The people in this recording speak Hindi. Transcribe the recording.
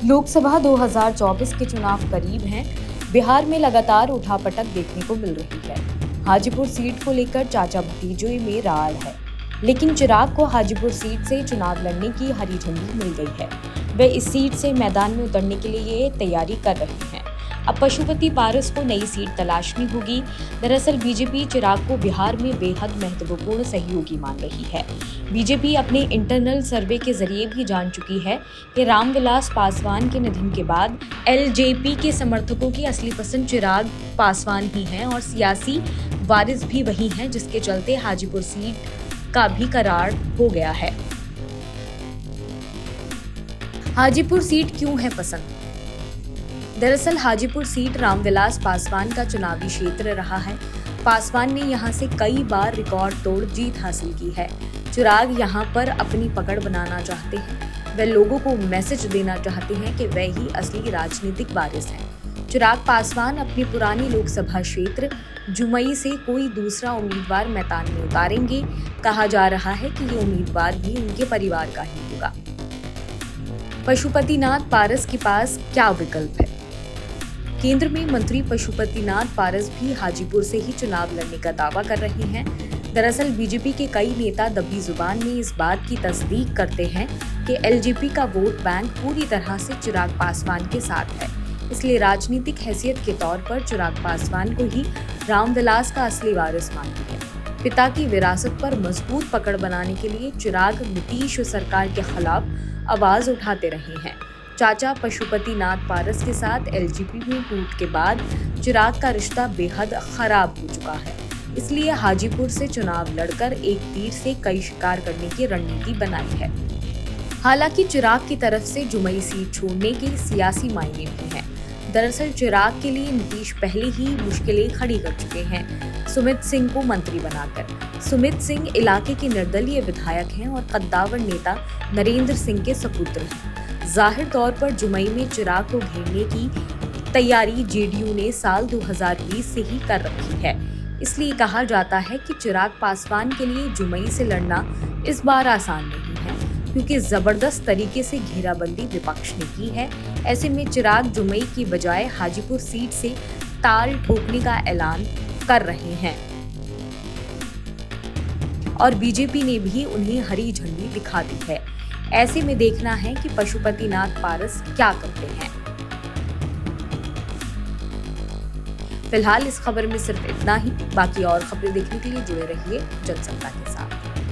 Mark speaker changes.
Speaker 1: लोकसभा 2024 के चुनाव करीब हैं। बिहार में लगातार उठापटक देखने को मिल रही है। हाजीपुर सीट को लेकर चाचा भतीजों में रार है, लेकिन चिराग को हाजीपुर सीट से चुनाव लड़ने की हरी झंडी मिल गई है। वे इस सीट से मैदान में उतरने के लिए तैयारी कर रहे हैं। अब पशुपति पारस को नई सीट तलाशनी होगी। दरअसल बीजेपी चिराग को बिहार में बेहद महत्वपूर्ण सहयोगी मान रही है। बीजेपी अपने इंटरनल सर्वे के जरिए भी जान चुकी है कि रामविलास पासवान के निधन के बाद एलजेपी के समर्थकों की असली पसंद चिराग पासवान ही हैं और सियासी वारिस भी वही हैं, जिसके चलते हाजीपुर सीट का भी करार हो गया है। हाजीपुर सीट क्यों है पसंद? दरअसल हाजीपुर सीट रामविलास पासवान का चुनावी क्षेत्र रहा है। पासवान ने यहां से कई बार रिकॉर्ड तोड़ जीत हासिल की है। चिराग यहां पर अपनी पकड़ बनाना चाहते हैं। वे लोगों को मैसेज देना चाहते हैं कि वे ही असली राजनीतिक वारिस हैं। चिराग पासवान अपनी पुरानी लोकसभा क्षेत्र जुमई से कोई दूसरा उम्मीदवार मैदान में उतारेंगे। कहा जा रहा है कि ये उम्मीदवार भी उनके परिवार का ही होगा। पशुपतिनाथ पारस के पास क्या विकल्प है? केंद्र में मंत्री पशुपतिनाथ पारस भी हाजीपुर से ही चुनाव लड़ने का दावा कर रहे हैं। दरअसल बीजेपी के कई नेता दबी जुबान में इस बात की तस्दीक करते हैं कि एलजेपी का वोट बैंक पूरी तरह से चिराग पासवान के साथ है। इसलिए राजनीतिक हैसियत के तौर पर चिराग पासवान को ही रामविलास का असली वारिस मानती है। पिता की विरासत पर मजबूत पकड़ बनाने के लिए चिराग नीतीश सरकार के खिलाफ आवाज उठाते रहे हैं। चाचा पशुपतिनाथ पारस के साथ एलजेपी में टूट के बाद चिराग का रिश्ता बेहद खराब हो चुका है। इसलिए हाजीपुर से चुनाव लड़कर एक तीर से कई शिकार करने की रणनीति बनाई है। हालांकि चिराग की तरफ से जुमई सीट छोड़ने के सियासी मायने भी हैं। दरअसल चिराग के लिए नीतीश पहले ही मुश्किलें खड़ी कर चुके हैं सुमित सिंह को मंत्री बनाकर। सुमित सिंह इलाके के निर्दलीय विधायक हैं और कद्दावर नेता नरेंद्र सिंह के सपुत्र हैं। जाहिर तौर पर जुमई में चिराग को घेरने की तैयारी जेडीयू ने साल 2020 से ही कर रखी है। इसलिए कहा जाता है कि चिराग पासवान के लिए जुमई से लड़ना इस बार आसान नहीं है, क्योंकि जबरदस्त तरीके से घेराबंदी विपक्ष ने की है। ऐसे में चिराग जुमई की बजाय हाजीपुर सीट से ताल ठोकने का ऐलान कर रहे हैं और बीजेपी ने भी उन्हें हरी झंडी दिखा दी है। ऐसे में देखना है कि पशुपतिनाथ पारस क्या करते हैं। फिलहाल इस खबर में सिर्फ इतना ही। बाकी और खबरें देखने के लिए जुड़े रहिए जनसत्ता के साथ।